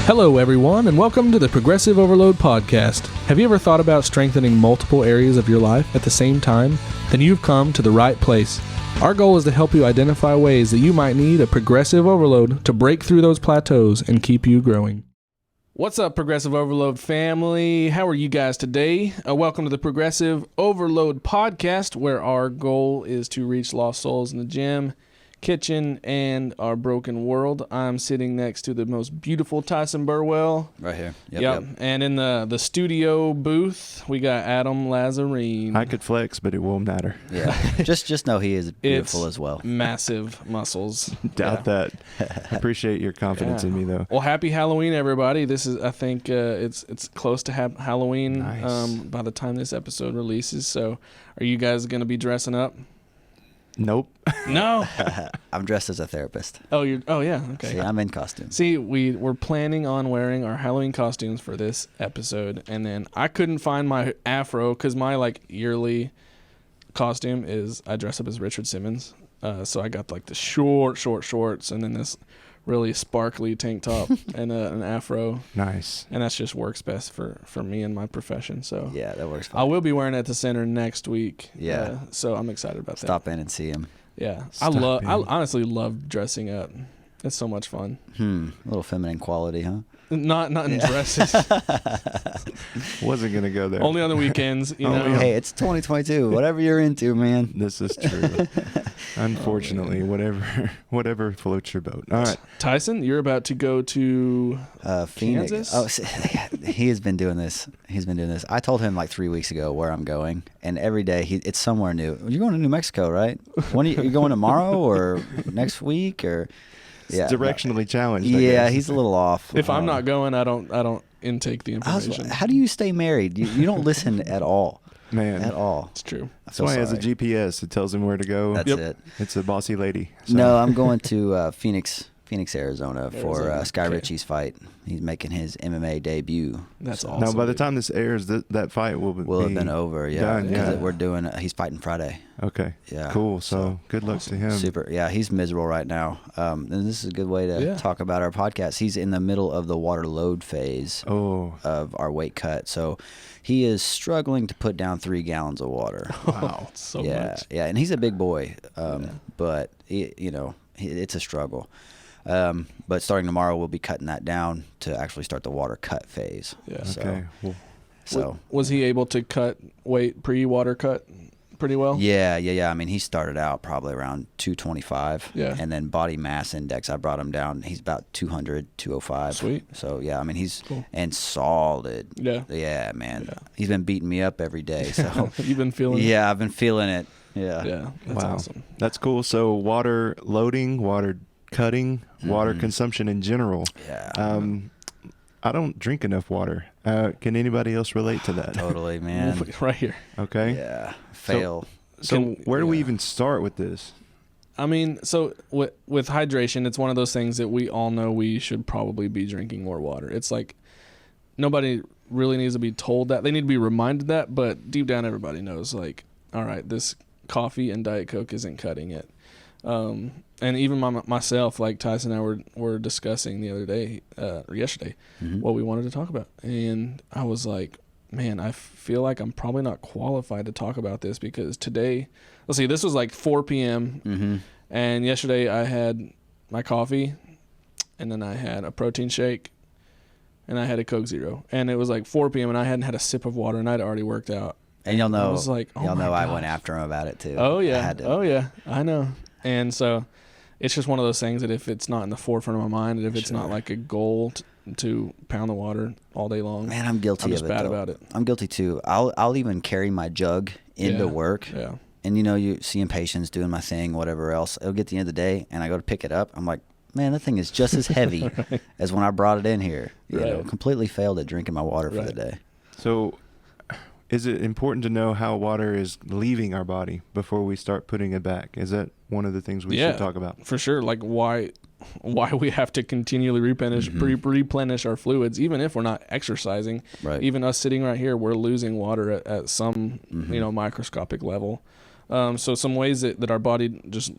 Hello, everyone, and welcome to the Progressive Overload Podcast. Have you ever thought about strengthening multiple areas of your life at the same time? Then you've come to the right place. Our goal is to help you identify ways that you might need a progressive overload to break through those plateaus and keep you growing. What's up, Progressive Overload family? How are you guys today? Welcome to the Progressive Overload Podcast, where our goal is to reach lost souls in the gym, kitchen, and our broken world. I'm sitting next to the most beautiful Tyson Burwell. Right here. Yep. And in the studio booth, we got Adam Lazarine. I could flex, but it won't matter. Yeah. just know he is beautiful as well. Massive muscles. Doubt that. I appreciate your confidence in me, though. Well, happy Halloween, everybody. This is, I think, it's close to Halloween. Nice. By the time this episode releases. So, are you guys going to be dressing up? Nope. No. I'm dressed as a therapist. Oh, yeah. Okay. See, I'm in costume. See, we're planning on wearing our Halloween costumes for this episode, and then I couldn't find my afro because my yearly costume is I dress up as Richard Simmons. So I got the short shorts, and then this really sparkly tank top and an afro. Nice. And that just works best for me and my profession. So yeah, that works fine. I will be wearing it at the center next week. Yeah. So I'm excited about that. Stop in and see him. Yeah. I honestly love dressing up. It's so much fun. A little feminine quality, huh? Not in dresses. Wasn't going to go there. Only on the weekends, you know. Hey, it's 2022. Whatever you're into, man. This is true. Unfortunately, whatever floats your boat. All right. Tyson, you're about to go to Phoenix. Kansas? Oh, he has been doing this. I told him 3 weeks ago where I'm going, and every day it's somewhere new. You're going to New Mexico, right? When are you going tomorrow or next week or? Yeah, directionally challenged. Yeah, he's a little off. If I'm not going, I don't intake the information. How do you stay married? You don't listen at all. Man. At all. It's true. That's why he has a GPS. It tells him where to go. That's it. It's a bossy lady. So. No, I'm going to Phoenix, Arizona for Sky Ritchie's fight. He's making his MMA debut. That's awesome. Now, by the time this airs, that fight will have been over. Yeah, done, because we're doing. He's fighting Friday. Okay. Yeah. Cool. So good luck to him. Super. Yeah, he's miserable right now. And this is a good way to talk about our podcast. He's in the middle of the water load phase of our weight cut. So he is struggling to put down 3 gallons of water. Wow. So much. Yeah, and he's a big boy. But it's a struggle. But starting tomorrow, we'll be cutting that down to actually start the water cut phase. Yeah. Okay. So was he able to cut weight pre-water cut pretty well? Yeah. I mean, he started out probably around 225. Yeah. And then body mass index, I brought him down. He's about 200, 205. Sweet. So, yeah, I mean, he's cool. And solid. Yeah. Yeah, man. Yeah. He's been beating me up every day. So You've been feeling it? Yeah, I've been feeling it. Yeah. Yeah. That's awesome. That's cool. So water loading, water cutting, water consumption in general. Yeah. I don't drink enough water. Can anybody else relate to that? Totally, man. Right here. Okay. Yeah. Fail. So where do we even start with this? I mean, so with hydration, it's one of those things that we all know we should probably be drinking more water. It's nobody really needs to be told that. They need to be reminded that, but deep down everybody knows, all right, this coffee and Diet Coke isn't cutting it. And even myself, Tyson and I were discussing the other day, or yesterday, what we wanted to talk about. And I was like, man, I feel like I'm probably not qualified to talk about this because today, let's see, this was 4 p.m. And yesterday I had my coffee, and then I had a protein shake, and I had a Coke Zero. And it was 4 p.m. and I hadn't had a sip of water, and I'd already worked out. And you'll know, I was like, oh, I went after him about it too. Oh yeah. I know. And so it's just one of those things that if it's not in the forefront of my mind, and if it's not a goal to pound the water all day long, man, I'm guilty I'm just of it. Bad about it. I'm guilty too. I'll even carry my jug into work. Yeah. And you seeing patients doing my thing, whatever else. It'll get to the end of the day, and I go to pick it up. I'm like, man, that thing is just as heavy right. as when I brought it in here. You right. know, completely failed at drinking my water for the day. So is it important to know how water is leaving our body before we start putting it back? Is that one of the things we should talk about? For sure. Why we have to continually replenish our fluids, even if we're not exercising. Right. Even us sitting right here, we're losing water at some microscopic level. So some ways that our body just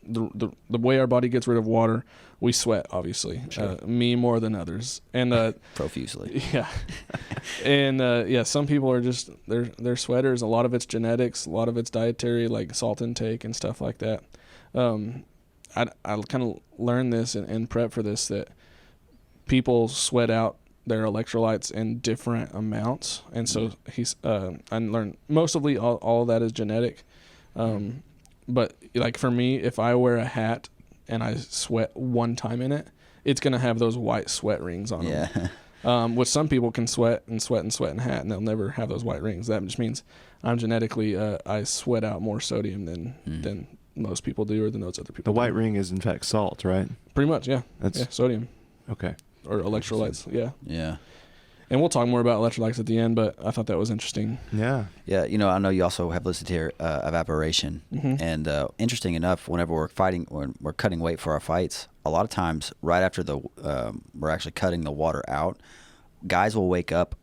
the way our body gets rid of water, we sweat, obviously. Sure. Me more than others, and profusely. Yeah, and some people are just they're sweaters. A lot of it's genetics, a lot of it's dietary, like salt intake and stuff like that. I kind of learned this and prep for this, that people sweat out their electrolytes in different amounts, and so I learned mostly all of that is genetic. But like for me, if I wear a hat and I sweat one time in it, it's gonna have those white sweat rings on them. Which some people can sweat in a hat and they'll never have those white rings. That just means I'm genetically I sweat out more sodium than most people do, or than those other people. The white ring is in fact salt, right? Pretty much, yeah. That's sodium. Okay. Or electrolytes, yeah. Yeah. And we'll talk more about electrolytes at the end, but I thought that was interesting. Yeah. Yeah, I know you also have listed here evaporation. And interesting enough, whenever we're cutting weight for our fights, a lot of times right after we're actually cutting the water out, guys will wake up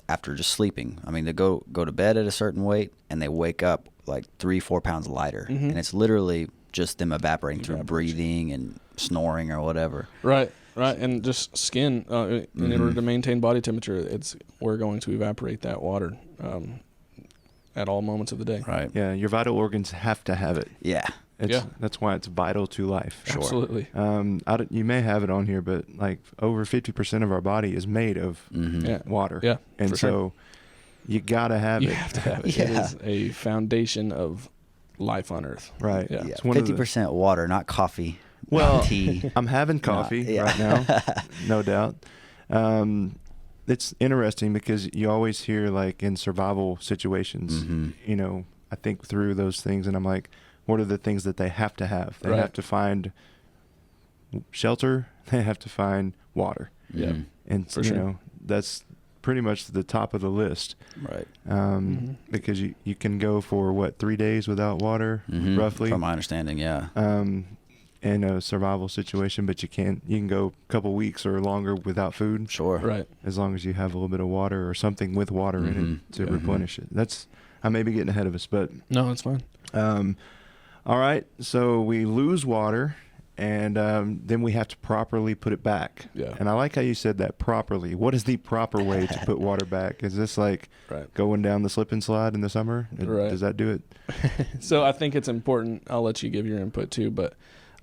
after just sleeping. I mean, they go to bed at a certain weight, and they wake up like 3-4 pounds lighter. And it's literally just them evaporating through breathing and snoring or whatever. Right. Right, and just skin. In order to maintain body temperature, we're going to evaporate that water at all moments of the day. Right. Yeah, your vital organs have to have it. Yeah. That's why it's vital to life. Sure. Absolutely. You may have it on here, but like over 50% of our body is made of water. Yeah, and so sure. you gotta have it. You have to have it. Yeah. It is a foundation of life on Earth. Right. Yeah. 50% water, not coffee. Well, tea. I'm having coffee right now, no doubt. It's interesting because you always hear, like, in survival situations, I think through those things, and I'm like, what are the things that they have to have? They have to find shelter. They have to find water. Yeah. And, sure. That's pretty much the top of the list. Right. Because you can go for, 3 days without water, roughly? From my understanding, yeah. In a survival situation, but you can go a couple weeks or longer without food. Sure. Right. As long as you have a little bit of water or something with water in it to replenish it. I may be getting ahead of us, but no, it's fine. All right. So we lose water, and then we have to properly put it back. Yeah. And I like how you said that, properly. What is the proper way to put water back? Is this like going down the slip and slide in the summer? Right. Does that do it? So I think it's important. I'll let you give your input too, but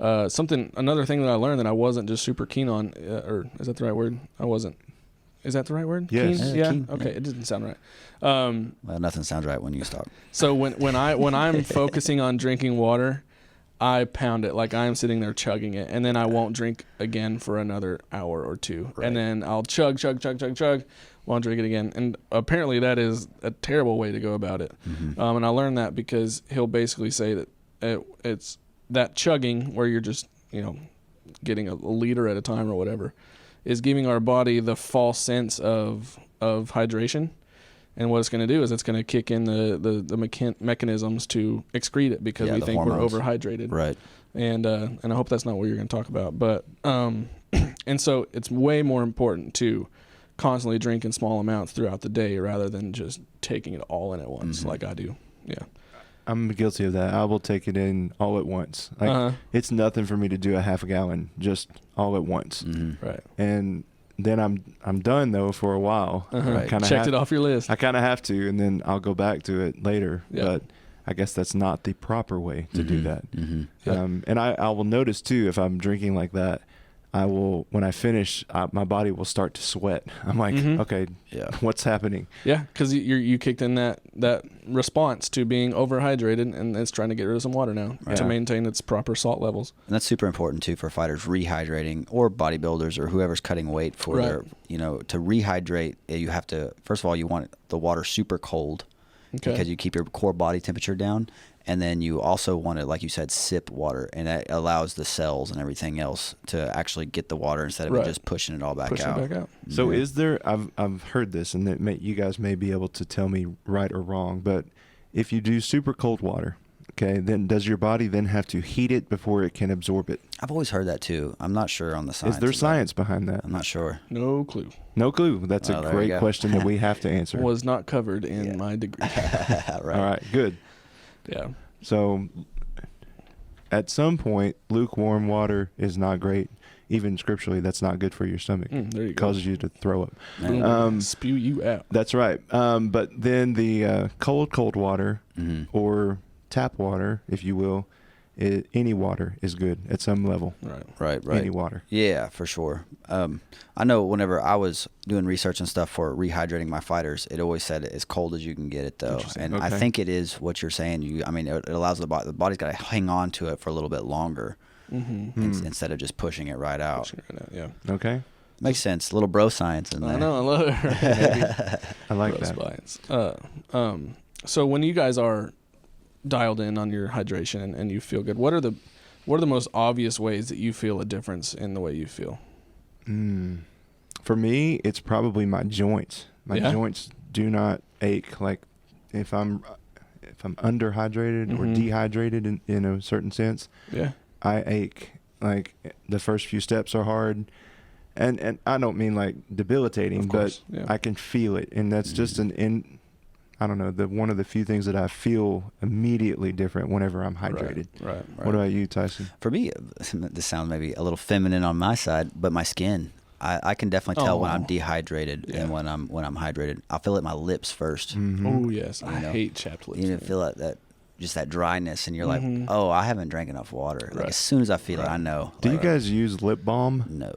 another thing that I learned that I wasn't just super keen on, or is that the right word? I wasn't. Is that the right word? Yes. Keen? Yeah. Keen, okay. It didn't sound right. Well, nothing sounds right when you stop. So when I'm focusing on drinking water, I pound it like I'm sitting there chugging it, and then I won't drink again for another hour or two, and then I'll chug, won't drink it again, and apparently that is a terrible way to go about it. And I learned that because he'll basically say that it's that chugging where you're just getting a liter at a time or whatever is giving our body the false sense of hydration. And what it's going to do is it's going to kick in the mechanisms to excrete it because we think hormones. We're overhydrated. Right. And I hope that's not what you're going to talk about. But and so it's way more important to constantly drink in small amounts throughout the day rather than just taking it all in at once like I do. Yeah. I'm guilty of that. I will take it in all at once. Like it's nothing for me to do a half a gallon just all at once. Right. And then I'm done though for a while. Right. Checked it off your list. I kind of have to, and then I'll go back to it later. Yeah. But I guess that's not the proper way to do that. Yeah. And I will notice too if I'm drinking like that, I will, when I finish, my body will start to sweat. I'm like, okay, what's happening? Yeah, because you kicked in that response to being overhydrated, and it's trying to get rid of some water now to maintain its proper salt levels. And that's super important too for fighters rehydrating, or bodybuilders, or whoever's cutting weight for their, to rehydrate. You have to, first of all, you want the water super cold because you keep your core body temperature down. And then you also want to, like you said, sip water, and that allows the cells and everything else to actually get the water instead of just pushing it all back out. So is there? I've heard this, and you guys may be able to tell me right or wrong. But if you do super cold water, then does your body then have to heat it before it can absorb it? I've always heard that too. I'm not sure on the science. Is there science behind that? I'm not sure. No clue. No clue. That's a great question that we have to answer. Was not covered in my degree. Right. All right. Good. Yeah. So at some point, lukewarm water is not great. Even scripturally, that's not good for your stomach. There you It causes you to throw up. Spew you out. That's right. But then the cold water or tap water, if you will, any water is good at some level. Right. Any water. Yeah, for sure. I know whenever I was doing research and stuff for rehydrating my fighters, it always said as cold as you can get it, though. And I think it is what you're saying. It allows the body's got to hang on to it for a little bit longer instead of just pushing it right out. Yeah. Okay. Makes sense. A little bro science in there. I know. I love it. I like bro that. Science. So when you guys are dialed in on your hydration and you feel good, what are the most obvious ways that you feel a difference in the way you feel? For me, it's probably my joints. My joints do not ache. Like if I'm underhydrated or dehydrated in a certain sense, I ache. Like the first few steps are hard, and I don't mean like debilitating, but I can feel it, and that's just I don't know, one of the few things that I feel immediately different whenever I'm hydrated. Right. What about you, Tyson? For me, this sounds maybe a little feminine on my side, but my skin, I can definitely tell when I'm dehydrated and when I'm hydrated. I feel it in my lips first. Oh yes, I hate chapped lips. You feel that just that dryness, and you're like, oh, I haven't drank enough water. Like as soon as I feel it, I know. Do you guys use lip balm? No.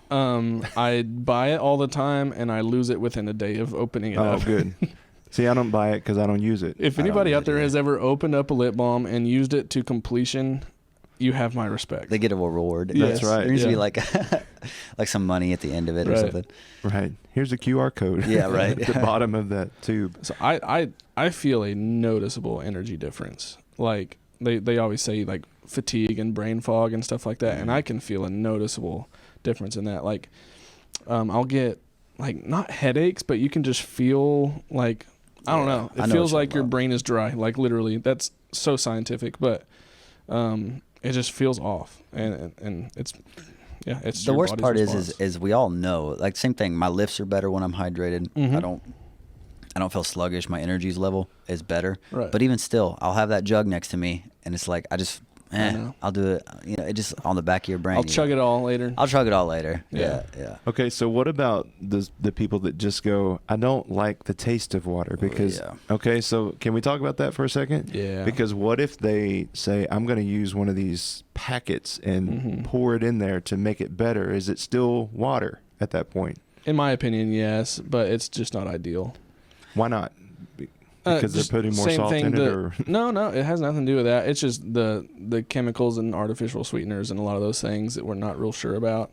I buy it all the time, and I lose it within a day of opening it up. Oh, good. See, I don't buy it because I don't use it. If anybody out there has ever opened up a lip balm and used it to completion, you have my respect. They get a reward. Yes. That's right. There needs to be like some money at the end of it or something. Right. Here's a QR code. Yeah, right. At the bottom of that tube. So I feel a noticeable energy difference. Like they always say like fatigue and brain fog and stuff like that, and I can feel a noticeable difference in that. Like I'll get like not headaches, but you can just feel like I don't know. It feels like your brain is dry. Like literally, that's so scientific, but it just feels off, and it's it's the worst part is we all know, like same thing. My lifts are better when I'm hydrated. I don't feel sluggish. My energy's level is better. Right. But even still, I'll have that jug next to me, and it's like I'll do it. It just on the back of your brain. I'll chug it all later. I'll chug it all later. Yeah. Okay, so what about the people that just go, I don't like the taste of water because okay, so can we talk about that for a second? Yeah. Because what if they say, I'm going to use one of these packets and pour it in there to make it better? Is it still water at that point? In my opinion, yes, but it's just not ideal. Why not? Because they're putting more salt in it? Or No, it has nothing to do with that. It's just the chemicals and artificial sweeteners and a lot of those things that we're not real sure about.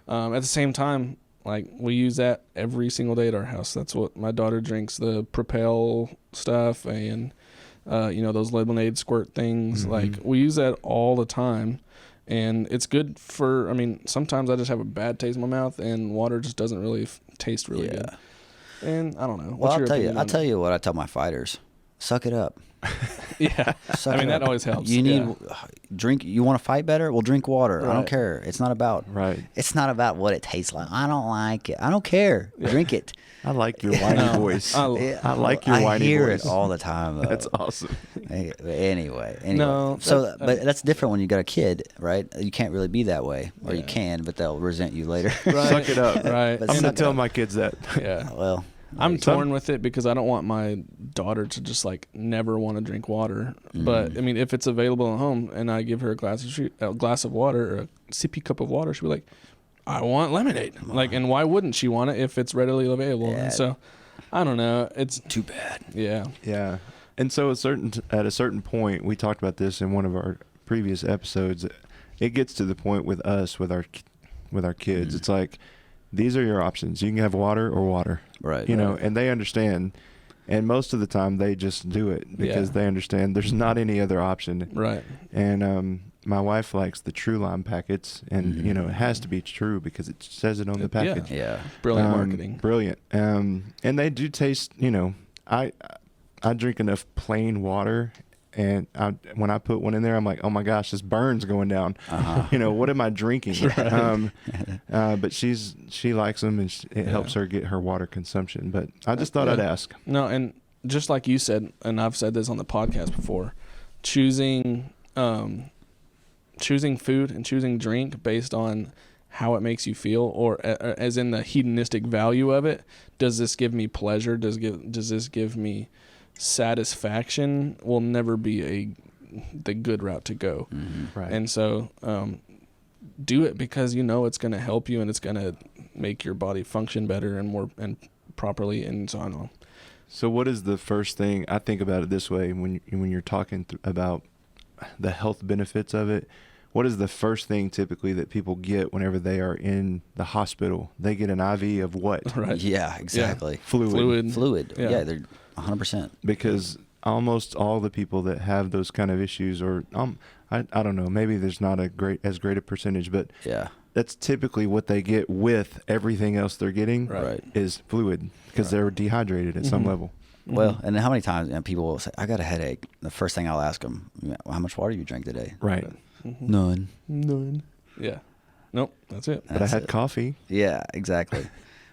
At the same time, like we use that every single day at our house. That's what my daughter drinks, the Propel stuff and those lemonade squirt things. Like we use that all the time. And it's good for, sometimes I just have a bad taste in my mouth and water just doesn't really taste really good. And I don't know. Well, I'll tell you what I tell my fighters. Suck it up. Yeah. That always helps. You need drink. You want to fight better? Well, drink water. Right. I don't care. It's not about It's not about what it tastes like. I don't like it. I don't care. Drink it. I like your whiny voice. I like your whiny voice. I hear it all the time, though. That's awesome. Anyway. No. But that's different when you got a kid, right? You can't really be that way. Or you can, but they'll resent you later. Right. Suck it up. Right. I'm going to tell my kids that. Yeah. Well, I'm torn with it because I don't want my daughter to just like never want to drink water. But if it's available at home and I give her a glass of water or a sippy cup of water, she'll be like, I want lemonade. Like, and why wouldn't she want it if it's readily available? Yeah. And so, I don't know. It's too bad. Yeah. Yeah. And so at a certain point, we talked about this in one of our previous episodes. It gets to the point with us, with our kids. It's like, these are your options. You can have water or water. Right. And they understand. And most of the time they just do it because they understand there's not any other option. Right. And my wife likes the True Lime packets, and it has to be true because it says it on the package. Yeah. Brilliant marketing. Brilliant. And they do taste, I drink enough plain water, and when I put one in there, I'm like, oh my gosh, this burn's going down. What am I drinking? But she likes them, and it helps her get her water consumption. But I just thought I'd ask. No, and just like you said, and I've said this on the podcast before, choosing food and choosing drink based on how it makes you feel, or as in the hedonistic value of it. Does this give me pleasure? Does this give me satisfaction? Will never be the good route to go. Mm-hmm. Right. And so do it because it's going to help you and it's going to make your body function better and more and properly, and so on. So what is the first thing? I think about it this way when you're talking about the health benefits of it. What is the first thing typically that people get whenever they are in the hospital? They get an IV of what? Right. Yeah, exactly. Yeah. Fluid. Yeah, yeah, they're 100%. Because almost all the people that have those kind of issues, or I don't know, maybe there's not as great a percentage, but yeah, that's typically what they get with everything else they're getting. Right. Is fluid, because they're dehydrated at some level. Well, and how many times people will say, I got a headache. The first thing I'll ask them, how much water you drank today? Right. None. Yeah. Nope. That's it. But I had coffee. Yeah, exactly.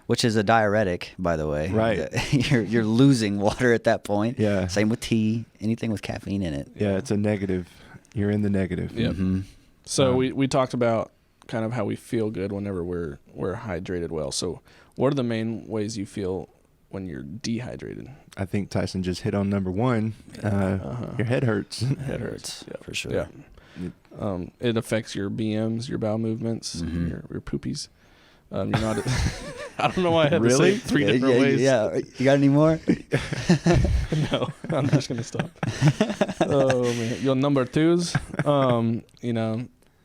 Which is a diuretic, by the way. Right. You're losing water at that point. Yeah. Same with tea, anything with caffeine in it. Yeah, it's a negative. You're in the negative. Yep. Mm-hmm. So we talked about kind of how we feel good whenever we're hydrated well. So what are the main ways you feel when you're dehydrated? I think Tyson just hit on number one. Your head hurts. Head hurts, for sure. Yeah. It affects your BMs, your bowel movements, your poopies. You're not. I don't know why I had to say it 3 different ways. Yeah, you got any more? No, I'm just gonna stop. Oh man, your number 2s.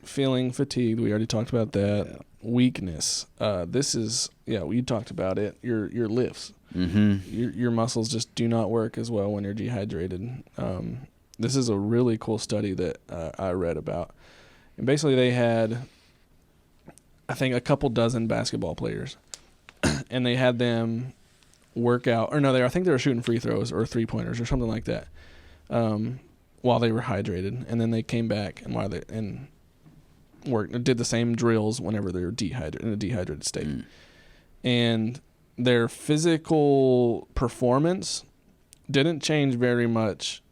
Feeling fatigued. We already talked about that. Yeah. Weakness. This is we talked about it. Your lifts. Mm-hmm. Your muscles just do not work as well when you're dehydrated. This is a really cool study that I read about. And basically they had, I think, a couple dozen basketball players. And they had them work out. Or no, I think they were shooting free throws or 3-pointers or something like that while they were hydrated. And then they came back and did the same drills whenever they were in a dehydrated state. And their physical performance didn't change very much,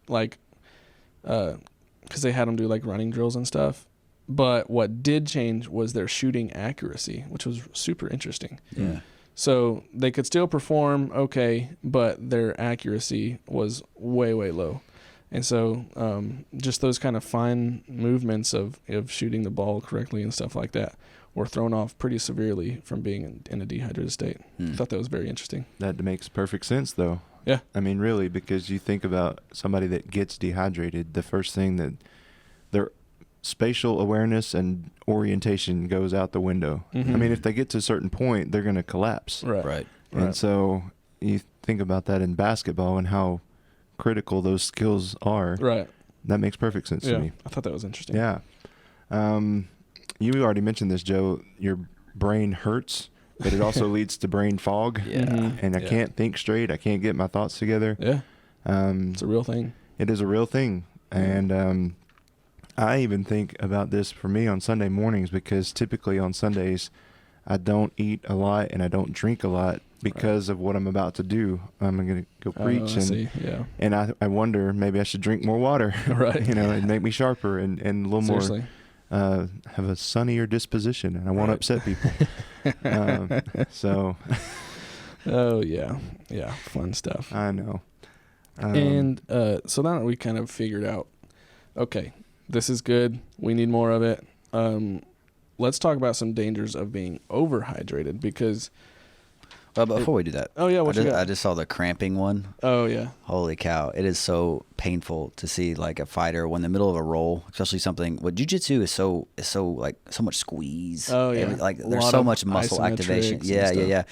because they had them do like running drills and stuff. But what did change was their shooting accuracy, which was super interesting. Yeah. So they could still perform okay, but their accuracy was way, way low. And so just those kind of fine movements of shooting the ball correctly and stuff like that were thrown off pretty severely from being in a dehydrated state. I thought that was very interesting. That makes perfect sense, though. Yeah. I mean, really, because you think about somebody that gets dehydrated, the first thing that their spatial awareness and orientation goes out the window. Mm-hmm. I mean, if they get to a certain point, they're going to collapse. Right. And so you think about that in basketball and how critical those skills are. Right. That makes perfect sense to me. I thought that was interesting. Yeah. You already mentioned this, Joe. Your brain hurts, but it also leads to brain fog. Yeah. Mm-hmm. And I can't think straight. I can't get my thoughts together. Yeah. It's a real thing. It is a real thing. And I even think about this for me on Sunday mornings, because typically on Sundays I don't eat a lot and I don't drink a lot because of what I'm about to do. I'm going to go preach. And I wonder, maybe I should drink more water. Right. And make me sharper and a little Seriously. more, have a sunnier disposition. And I won't upset people. So. Oh, yeah. Yeah. Fun stuff. I know. And so now that we kind of figured out, okay, this is good. We need more of it. Let's talk about some dangers of being overhydrated, because... Well, before we do that, I just saw the cramping one. Oh, yeah. Holy cow. It is so painful to see like a fighter when in the middle of a roll, especially something, what jiu-jitsu is so like so much squeeze. Oh, yeah. There's so much muscle activation. Yeah.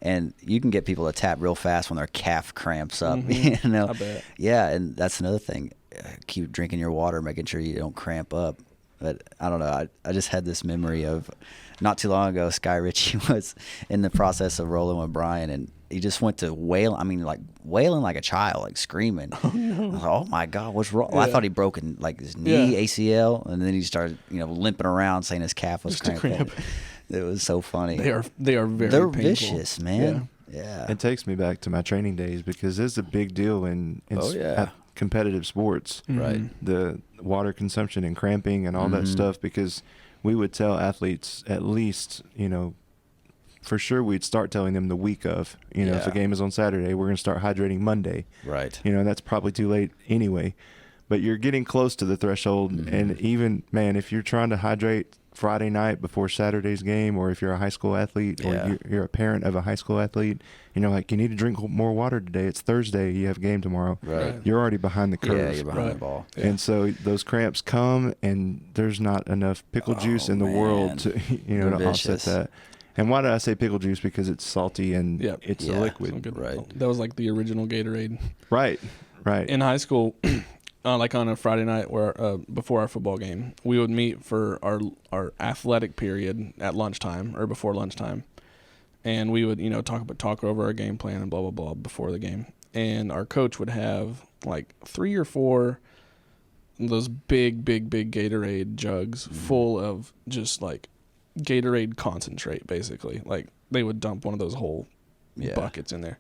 And you can get people to tap real fast when their calf cramps up, Mm-hmm. I bet. Yeah, and that's another thing. Keep drinking your water, making sure you don't cramp up. But I don't know. I just had this memory of not too long ago, Sky Ritchie was in the process of rolling with Brian, and he just went to wailing like a child, like screaming. Oh, no. I was like, oh my God, what's wrong? Yeah. I thought he'd broken like his knee, ACL, and then he started, limping around saying his calf was cramping. It was so funny. They are very They're painful. Vicious, man. Yeah. It takes me back to my training days, because it's a big deal in competitive sports. Right. The water consumption and cramping and all that stuff, because we would tell athletes at least, for sure we'd start telling them the week of, if a game is on Saturday, we're going to start hydrating Monday. Right. That's probably too late anyway. But you're getting close to the threshold. And even, man, if you're trying to hydrate Friday night before Saturday's game, or if you're a high school athlete or you're a parent of a high school athlete, you need to drink more water today. It's Thursday. You have a game tomorrow. Right. You're already behind the curve. Yeah, you're behind the ball. Yeah. And so those cramps come, and there's not enough pickle juice in the world to, to offset that. And why did I say pickle juice? Because it's salty and it's a liquid. Right. That was like the original Gatorade. Right. In high school, like on a Friday night where before our football game, we would meet for our athletic period at lunchtime or before lunchtime. And we would, talk over our game plan and blah, blah, blah before the game. And our coach would have like 3 or 4 of those big Gatorade jugs full of just like Gatorade concentrate, basically. Like they would dump one of those whole buckets in there.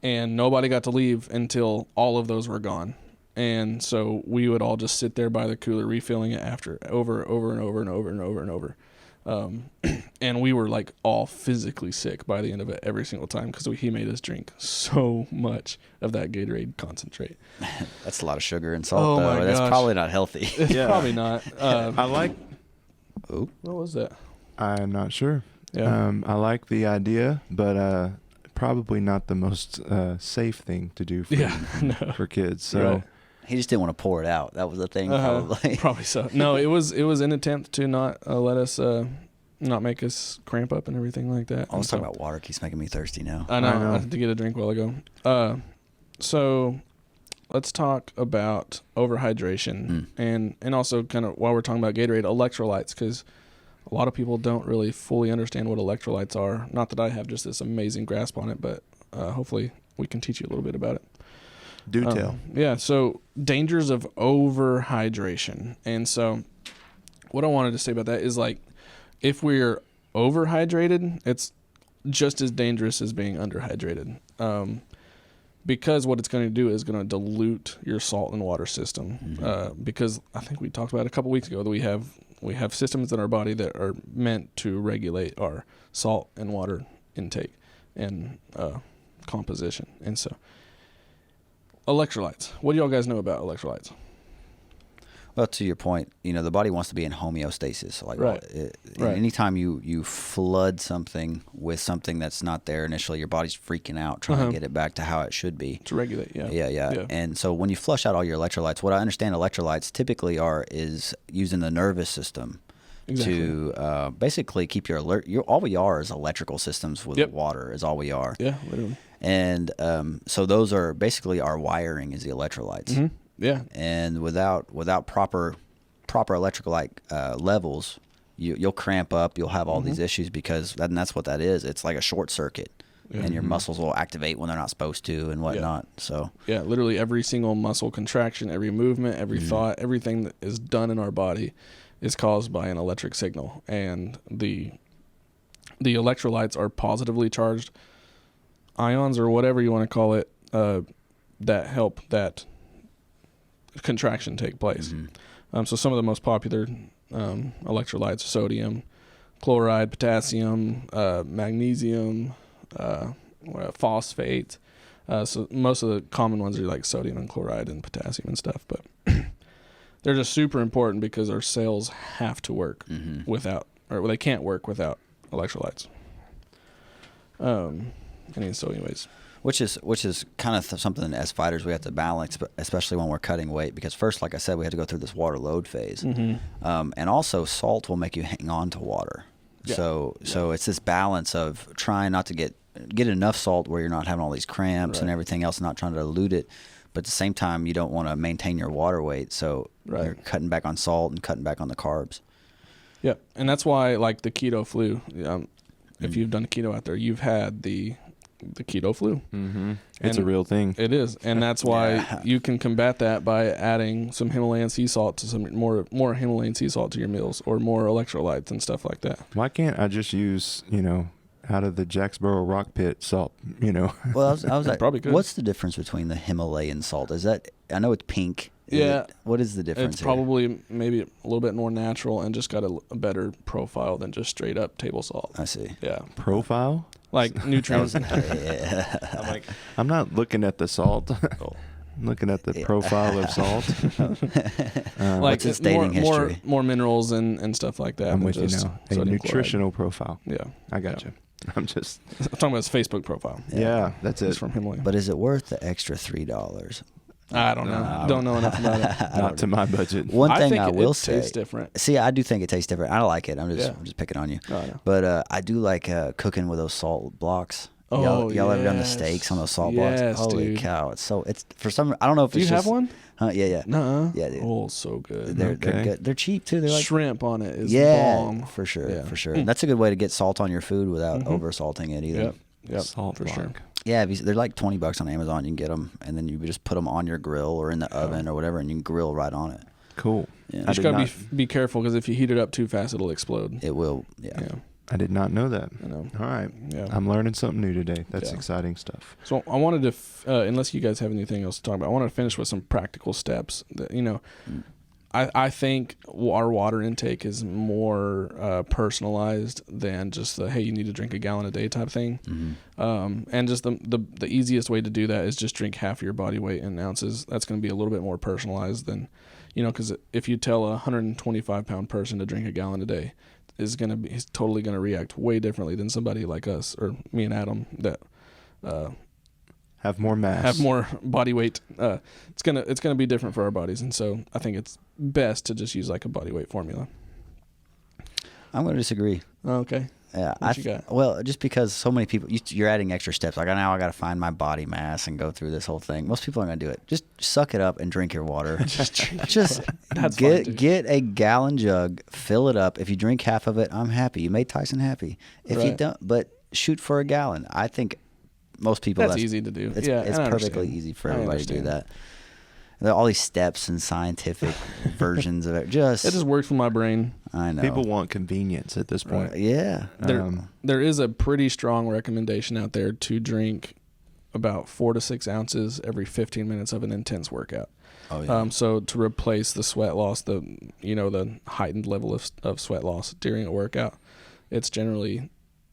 And nobody got to leave until all of those were gone. And so we would all just sit there by the cooler refilling it over and over. And we were like all physically sick by the end of it every single time because he made us drink so much of that Gatorade concentrate. That's a lot of sugar and salt, though. That's probably not healthy. It's probably not. I like... What was that? I'm not sure. Yeah. I like the idea, but probably not the most safe thing to do for kids. So... Right. He just didn't want to pour it out. That was the thing, probably. Probably so. No, it was an attempt to not let us, not make us cramp up and everything like that. I was talking about water. Keeps making me thirsty now. I know. I had to get a drink a while ago. So let's talk about overhydration and also kind of while we're talking about Gatorade, electrolytes, because a lot of people don't really fully understand what electrolytes are. Not that I have just this amazing grasp on it, but hopefully we can teach you a little bit about it. Do tell. Yeah, so dangers of overhydration. And so what I wanted to say about that is, like, if we're overhydrated, it's just as dangerous as being underhydrated. Because what it's going to do is going to dilute your salt and water system. Because I think we talked about it a couple weeks ago that we have systems in our body that are meant to regulate our salt and water intake and composition. And so electrolytes. What do y'all guys know about electrolytes? Well, to your point, the body wants to be in homeostasis. Like, right. Anytime you flood something with something that's not there initially, your body's freaking out trying to get it back to how it should be. To regulate, Yeah. And so when you flush out all your electrolytes, what I understand electrolytes typically is using the nervous system to basically keep your alert. All we are is electrical systems with water is all we are. Yeah, literally. And so those are basically our wiring is the electrolytes. Yeah. And without proper electrolyte levels, you'll cramp up. You'll have all these issues because that's what that is. It's like a short circuit, and your muscles will activate when they're not supposed to and whatnot. So literally every single muscle contraction, every movement, every thought, everything that is done in our body is caused by an electric signal. And the electrolytes are positively charged ions or whatever you want to call it that help that contraction take place. So some of the most popular electrolytes: sodium, chloride, potassium, magnesium, phosphate. So most of the common ones are like sodium and chloride and potassium and stuff, but they're just super important because our cells have to work without, or they can't work without electrolytes. Anyways, which is kind of something as fighters we have to balance, especially when we're cutting weight, because first, like I said, we have to go through this water load phase, and also salt will make you hang on to water. So it's this balance of trying not to get enough salt where you're not having all these cramps and everything else, not trying to dilute it, but at the same time you don't want to maintain your water weight, so you're cutting back on salt and cutting back on the carbs. Yeah, and that's why, like, the keto flu. If you've done keto out there, you've had the keto flu. It's a real thing. It is, and that's why you can combat that by adding some Himalayan sea salt to some more Himalayan sea salt to your meals, or more electrolytes and stuff like that. Why can't I just use out of the Jacksboro rock pit salt? Well, I was like, probably good. What's the difference between the Himalayan salt? Is that I know it's pink. What is the difference? It's probably maybe a little bit more natural and just got a better profile than just straight up table salt. I see. Yeah. Profile? Like nutrients. I'm not looking at the salt. I'm looking at the profile of salt. What's its dating history? More minerals and stuff like that. I'm with you now. A nutritional profile. Yeah. I got you. I'm talking about his Facebook profile. Yeah, that's it. It's from Himalaya. But is it worth the extra $3? I don't know. Don't know enough about it. Not to my budget. One thing I will say, it tastes different. See, I do think it tastes different. I don't like it. I'm just picking on you. But I do like cooking with those salt blocks. Y'all ever done the steaks on those salt blocks? Holy cow! It's for some. I don't know if you have one. Yeah. Nuh-uh. Yeah, dude. Oh, so good. They're good. They're cheap too. They're like shrimp on it is bomb. For sure. And that's a good way to get salt on your food without over salting it either. Yep. Salt for sure. Yeah, they're like $20 on Amazon. You can get them, and then you just put them on your grill or in the oven or whatever, and you can grill right on it. Cool. Yeah. You just gotta be careful because if you heat it up too fast, it'll explode. It will. Yeah. I did not know that. I know. All right. Yeah. I'm learning something new today. That's exciting stuff. So I wanted to, unless you guys have anything else to talk about, I want to finish with some practical steps that, I think our water intake is more personalized than just the, hey, you need to drink a gallon a day type thing. Mm-hmm. And just the easiest way to do that is just drink half your body weight in ounces. That's going to be a little bit more personalized than, because if you tell a 125-pound person to drink a gallon a day, he's totally going to react way differently than somebody like us or me and Adam that have more mass, have more body weight. It's gonna be different for our bodies, and so I think it's best to just use like a body weight formula. I'm going to disagree. Okay. Yeah, what you got? Well, just because so many people, you're adding extra steps. Like now, I got to find my body mass and go through this whole thing. Most people aren't going to do it. Just suck it up and drink your water. just get a gallon jug, fill it up. If you drink half of it, I'm happy. You made Tyson happy. If you don't, but shoot for a gallon. I think most people that's easy to do. It's perfectly easy for everybody to do that. There are all these steps and scientific versions of it. It just works for my brain. I know. People want convenience at this point. Yeah. There is a pretty strong recommendation out there to drink about 4 to 6 ounces every 15 minutes of an intense workout. Oh, yeah. So to replace the sweat loss, the heightened level of sweat loss during a workout, it's generally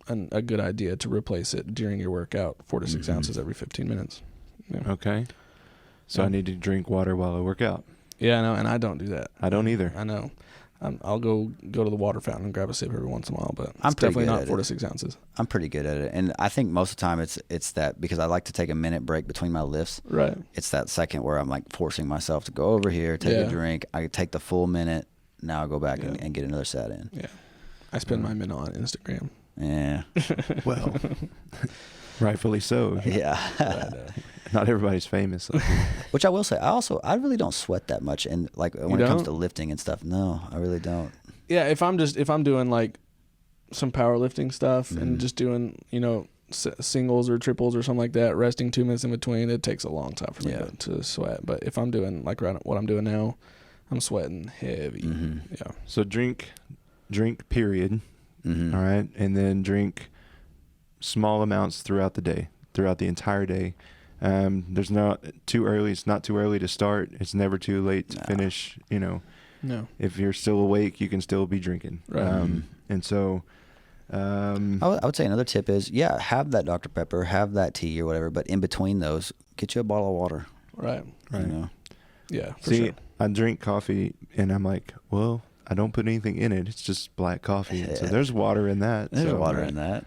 a good idea to replace it during your workout, 4 to 6 ounces every 15 minutes. Yeah. Okay. So I need to drink water while I work out. Yeah, I know, and I don't do that. I don't either. I know. I'll go to the water fountain and grab a sip every once in a while, but I'm definitely not 4 to 6 ounces. I'm pretty good at it, and I think most of the time it's that because I like to take a minute break between my lifts. Right. It's that second where I'm like forcing myself to go over here, take a drink. I take the full minute. Now I'll go back and get another set in. Yeah. I spend my minute on Instagram. Yeah. Well, rightfully so. Yeah. Not everybody's famous. Which I will say, I really don't sweat that much, and like when it comes to lifting and stuff, no, I really don't. Yeah, if I'm doing like some powerlifting stuff and just doing singles or triples or something like that, resting 2 minutes in between, it takes a long time for me to sweat. But if I'm doing like what I'm doing now, I'm sweating heavy. Mm-hmm. Yeah. So drink period. Mm-hmm. All right, and then drink small amounts throughout the entire day. There's not too early. It's not too early to start. It's never too late to finish. No. If you're still awake, you can still be drinking. Right. And so, I would say another tip is have that Dr. Pepper, have that tea or whatever, but in between those, get you a bottle of water. Right. Yeah. For See, sure. I drink coffee, and I'm like, well, I don't put anything in it. It's just black coffee. So there's water in that. There's water in that.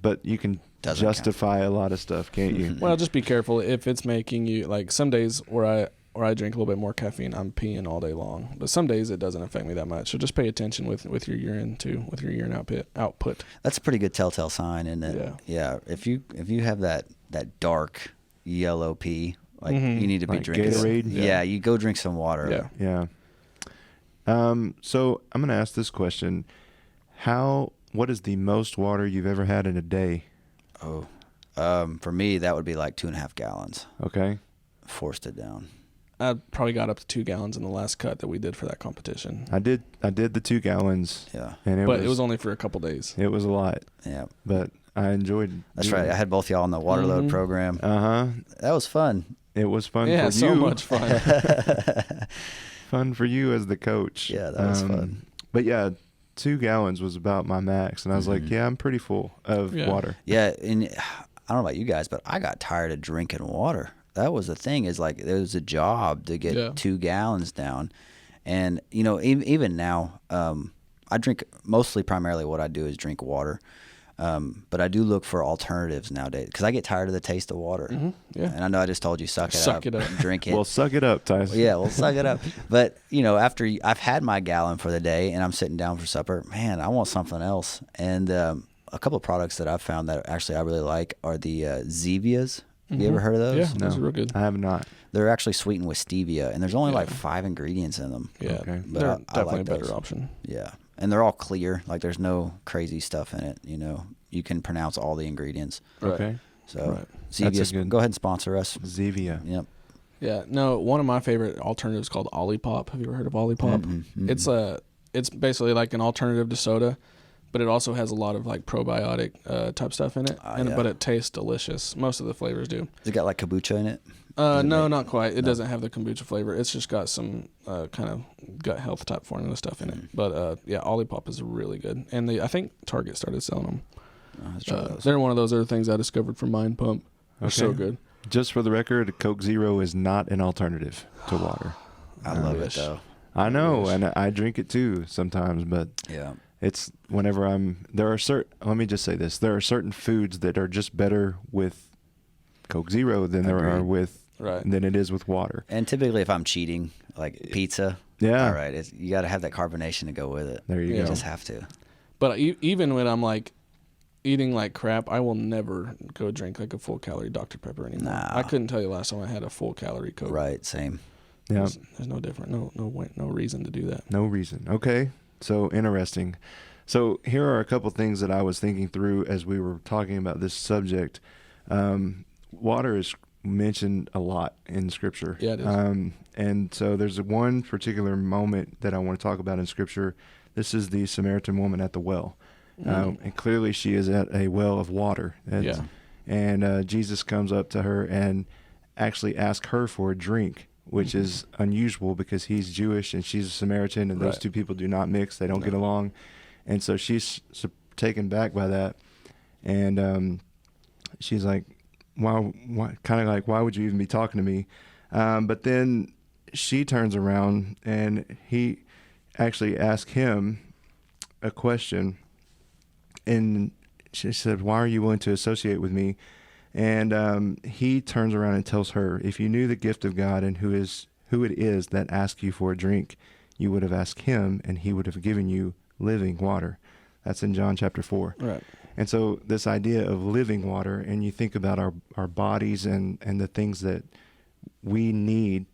But you can justify a lot of stuff, can't you? Well, just be careful if it's making you like some days where I drink a little bit more caffeine, I'm peeing all day long. But some days it doesn't affect me that much. So just pay attention with your urine too, with your urine output. That's a pretty good telltale sign, isn't it? Yeah. Yeah. If you have that dark yellow pee, like you need to be like drinking. Gatorade? Yeah, you go drink some water. Yeah. So I'm going to ask this question. What is the most water you've ever had in a day? Oh, for me, that would be like 2.5 gallons. Okay. Forced it down. I probably got up to 2 gallons in the last cut that we did for that competition. I did the 2 gallons. Yeah. And it was only for a couple days. It was a lot. Yeah. But I enjoyed. That's right. I had both y'all on the water load program. Uh-huh. That was fun. It was fun for you. Yeah, so much fun. Fun for you as the coach. Yeah, that was fun. But yeah, 2 gallons was about my max, and I was like, yeah, I'm pretty full of water. Yeah, and I don't know about you guys, but I got tired of drinking water. That was the thing, is like it was a job to get 2 gallons down. And, you know, even now, I drink primarily what I do is drink water. But I do look for alternatives nowadays because I get tired of the taste of water. Mm-hmm. Yeah. And I know I just told you, suck it up, drink it. Well, suck it up, Tyson. Yeah, well, suck it up. But, you know, after I've had my gallon for the day and I'm sitting down for supper, man, I want something else. And a couple of products that I've found that actually I really like are the Zevias. Have you ever heard of those? Yeah, those are real good. I have not. They're actually sweetened with stevia, and there's only like 5 ingredients in them. Yeah, okay. But they're I definitely like a better those. option. Yeah, and they're all clear. Like there's no crazy stuff in it. You know, you can pronounce all the ingredients. Right. Okay. So Zevia, go ahead and sponsor us. Zevia. Yep. Yeah, no, one of my favorite alternatives is called Olipop. Have you ever heard of Olipop? Mm-hmm. It's basically like an alternative to soda, but it also has a lot of like probiotic type stuff in it. But it tastes delicious. Most of the flavors do. Has it got like kombucha in it? No, not quite. It doesn't have the kombucha flavor. It's just got some kind of gut health type formula stuff in it. But yeah, Olipop is really good, and I think Target started selling them. They're one of those other things I discovered from Mind Pump. They're so good. Just for the record, Coke Zero is not an alternative to water. I love it though. I know, and I drink it too sometimes, but yeah, it's whenever let me just say this: there are certain foods that are just better with Coke Zero than there are with than it is with water. And typically, if I'm cheating, like pizza, all right, you got to have that carbonation to go with it. There you go. You just have to. But even when I'm like eating like crap, I will never go drink like a full calorie Dr. Pepper anymore. Nah. I couldn't tell you last time I had a full calorie Coke. Right, same. Yeah, there's no different, no reason to do that. No reason. Okay, so interesting. So here are a couple things that I was thinking through as we were talking about this subject. Water is mentioned a lot in Scripture. Yeah, it is. And so there's one particular moment that I want to talk about in Scripture. This is the Samaritan woman at the well. And clearly she is at a well of water. And Jesus comes up to her and actually asks her for a drink, which is unusual because he's Jewish and she's a Samaritan, and those two people do not mix. They don't get along. And so she's taken back by that. And she's like, why, kind of like, why would you even be talking to me? But then she turns around and he actually asked him a question. And she said, why are you willing to associate with me? And he turns around and tells her, if you knew the gift of God and who it is that asks you for a drink, you would have asked him and he would have given you living water. That's in John chapter 4. Right. And so this idea of living water, and you think about our bodies and the things that we need,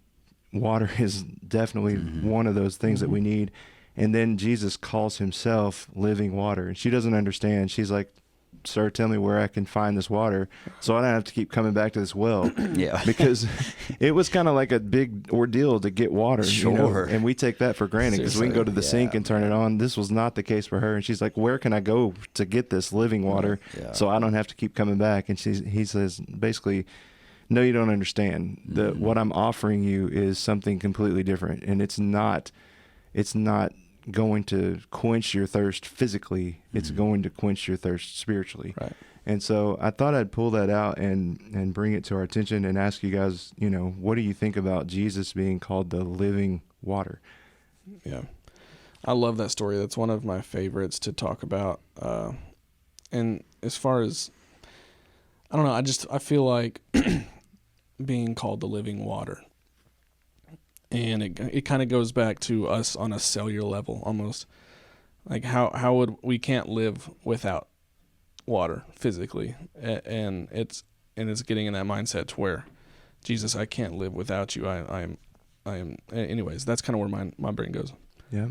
water is definitely one of those things that we need. And then Jesus calls himself living water. And she doesn't understand. She's like, sir, tell me where I can find this water so I don't have to keep coming back to this well. Yeah. Because it was kind of like a big ordeal to get water. Sure. You know? And we take that for granted because we can go to the sink and turn it on. This was not the case for her. And she's like, where can I go to get this living water so I don't have to keep coming back? And he says, basically, no, you don't understand. What I'm offering you is something completely different. And it's not going to quench your thirst physically. It's going to quench your thirst spiritually. Right. And so I thought I'd pull that out and bring it to our attention and ask you guys, what do you think about Jesus being called the living water? Yeah. I love that story. That's one of my favorites to talk about. And as far as, I don't know, I feel like being called the living water. And it kind of goes back to us on a cellular level almost. Like how would we can't live without water physically, and it's getting in that mindset to where, Jesus, I can't live without you. I am. Anyways, that's kind of where my brain goes. Yeah.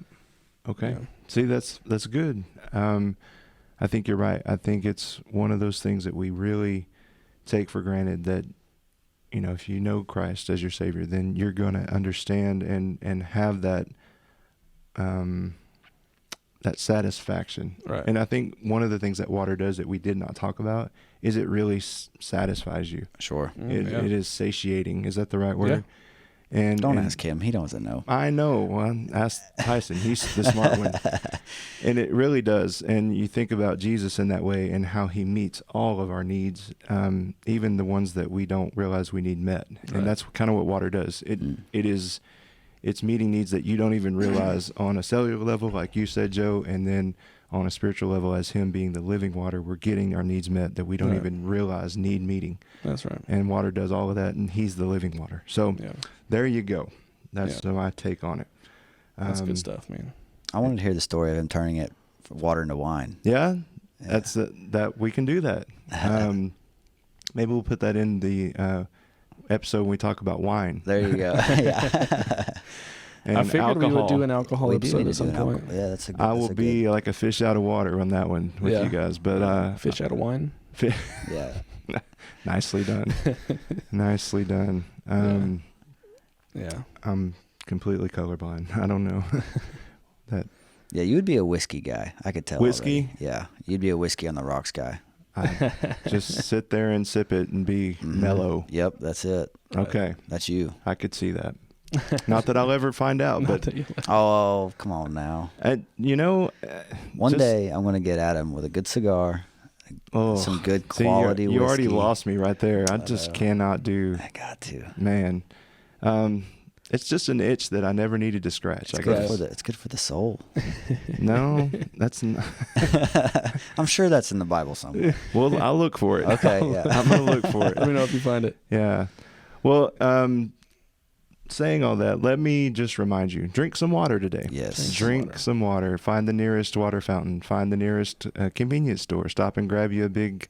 Okay. Yeah. See, that's good. I think you're right. I think it's one of those things that we really take for granted that, if you know Christ as your Savior, then you're going to understand and have that that satisfaction. Right. And I think one of the things that water does that we did not talk about is it really satisfies you. Sure. It is satiating. Is that the right word? And don't ask him. He doesn't know. I know. Well, ask Tyson. He's the smart one. And it really does. And you think about Jesus in that way and how he meets all of our needs, even the ones that we don't realize we need met. Right. And that's kind of what water does. It's meeting needs that you don't even realize on a cellular level, like you said, Joe, and then on a spiritual level, as him being the living water, we're getting our needs met that we don't even realize need meeting. That's right. And water does all of that, and he's the living water. So there you go. That's my take on it. That's good stuff, man. I wanted to hear the story of him turning it from water into wine. Yeah. That's that we can do that. Maybe we'll put that in the episode when we talk about wine. There you go. And I figured alcohol. we would do an alcohol episode at some point. Yeah, that's a good. I will be like a fish out of water on that one with you guys. But fish out of wine. Yeah. Nicely done. Nicely done. I'm completely colorblind. I don't know that. Yeah, you would be a whiskey guy. I could tell. Whiskey? Already. Yeah, you'd be a whiskey on the rocks guy. I just sit there and sip it and be mellow. Yep, that's it. Okay. That's you. I could see that. Not that I'll ever find out, but oh, come on now. One day I'm going to get at him with a good cigar, some good quality whiskey. You already lost me right there. I just cannot do. I got to. Man, it's just an itch that I never needed to scratch. It's good for the soul. No, that's not. I'm sure that's in the Bible somewhere. Well, I'll look for it. Okay, yeah. I'm going to look for it. Let me know if you find it. Yeah. Well, saying all that, let me just remind you, drink some water today. Yes. Drink some water. Find the nearest water fountain. Find the nearest convenience store. Stop and grab you a big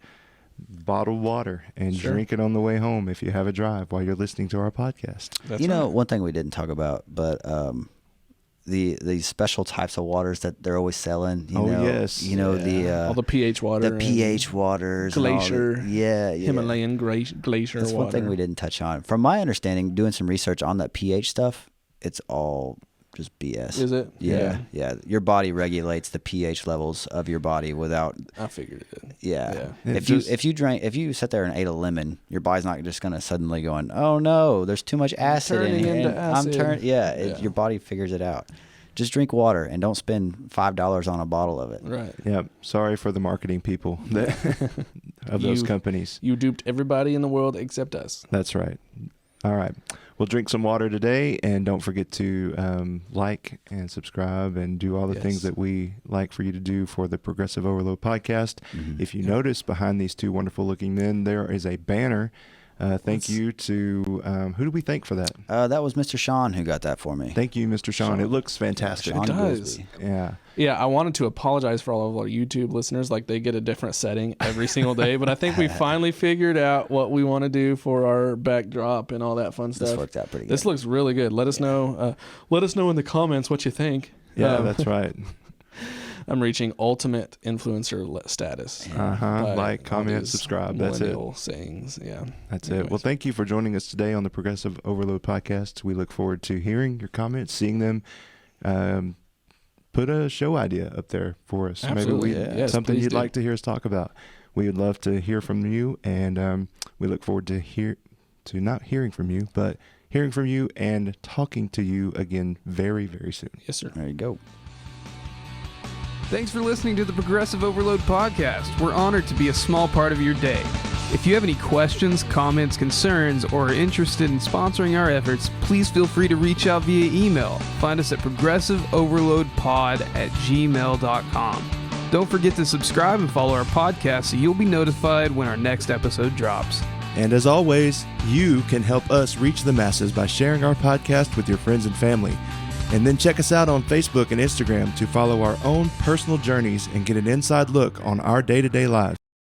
bottled water and drink it on the way home if you have a drive while you're listening to our podcast. That's one thing we didn't talk about, but these special types of waters that they're always selling. Yes. all the pH water. The pH waters. Glacier. Himalayan glacier That's water. one thing we didn't touch on. From my understanding, doing some research on that pH stuff, it's all just BS. Is it? Yeah. Your body regulates the pH levels of your body without. I figured it did. Yeah. If you sit there and ate a lemon, your body's not just going to suddenly going, oh no, there's too much acid in here. Your body figures it out. Just drink water and don't spend $5 on a bottle of it. Right. Yeah. Sorry for the marketing people of those companies. You duped everybody in the world except us. That's right. All right. We'll drink some water today, and don't forget to like and subscribe and do all the things that we like for you to do for the Progressive Overload podcast. Mm-hmm. If you notice behind these two wonderful looking men, there is a banner. Thank you to, who do we thank for that? That was Mr. Sean who got that for me. Thank you, Mr. Sean. It looks fantastic. It does. Yeah. Yeah, I wanted to apologize for all of our YouTube listeners. Like, they get a different setting every single day, but I think we finally figured out what we want to do for our backdrop and all that fun stuff. This worked out pretty good. This looks really good. Let us know. Let us know in the comments what you think. Yeah, that's right. I'm reaching ultimate influencer status. Like, comment, subscribe. That's it. Sayings. Yeah. That's it. Well, thank you for joining us today on the Progressive Overload podcast. We look forward to hearing your comments, seeing them. Put a show idea up there for us. Absolutely. Maybe something you'd like to hear us talk about. We would love to hear from you, and we look forward to not hearing from you, but hearing from you and talking to you again very, very soon. Yes, sir. There you go. Thanks for listening to the Progressive Overload podcast. We're honored to be a small part of your day. If you have any questions, comments, concerns, or are interested in sponsoring our efforts, please feel free to reach out via email. Find us at progressiveoverloadpod@gmail.com. Don't forget to subscribe and follow our podcast so you'll be notified when our next episode drops. And as always, you can help us reach the masses by sharing our podcast with your friends and family. And then check us out on Facebook and Instagram to follow our own personal journeys and get an inside look on our day-to-day lives.